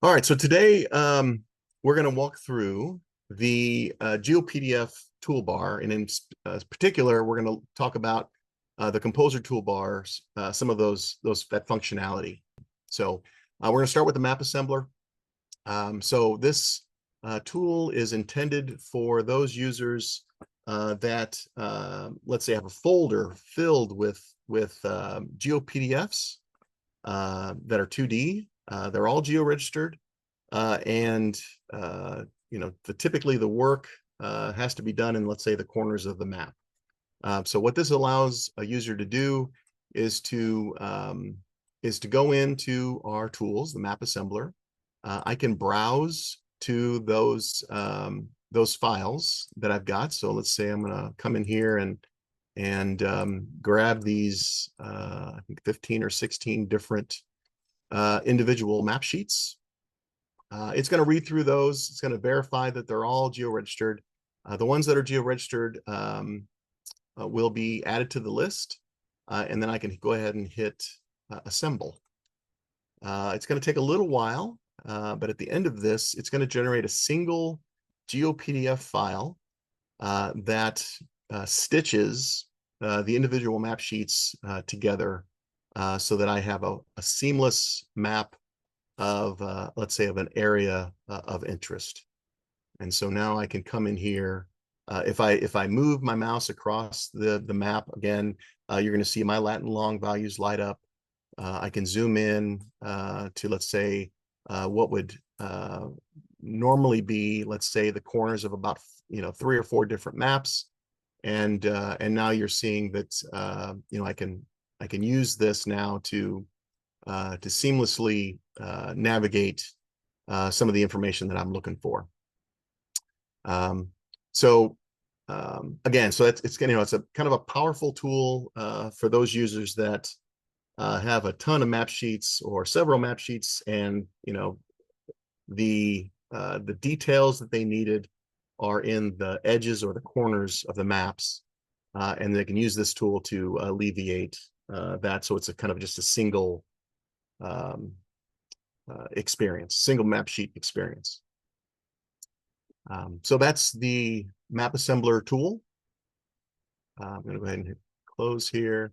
All right, so today we're going to walk through the GeoPDF toolbar, and in particular, we're going to talk about the Composer toolbars, some of that functionality. So we're going to start with the map assembler. So this tool is intended for those users that, let's say, have a folder filled with GeoPDFs that are 2D. They're all geo-registered, and typically the work has to be done in, let's say, the corners of the map. So what this allows a user to do is to go into our tools, the map assembler. I can browse to those files that I've got. So let's say I'm going to come in here and grab these, I think 15 or 16 different individual map sheets. It's going to read through those. It's going to verify that they're all geo-registered. The ones that are geo-registered will be added to the list, and then I can go ahead and hit assemble. It's going to take a little while, but at the end of this, it's going to generate a single GeoPDF file that stitches the individual map sheets together so that I have a seamless map of, let's say, of an area of interest. And so now I can come in here. If I move my mouse across the map again, you're going to see my Latin long values light up. I can zoom in to, let's say, what would normally be, let's say, the corners of about 3 or 4 different maps, and now you're seeing that I can use this now to seamlessly navigate some of the information that I'm looking for. Again, so it's a kind of a powerful tool for those users that have a ton of map sheets or several map sheets, and the details that they needed are in the edges or the corners of the maps, and they can use this tool to alleviate that. So it's a kind of just a single experience, single map sheet experience. So that's the map assembler tool. I'm going to go ahead and hit close here.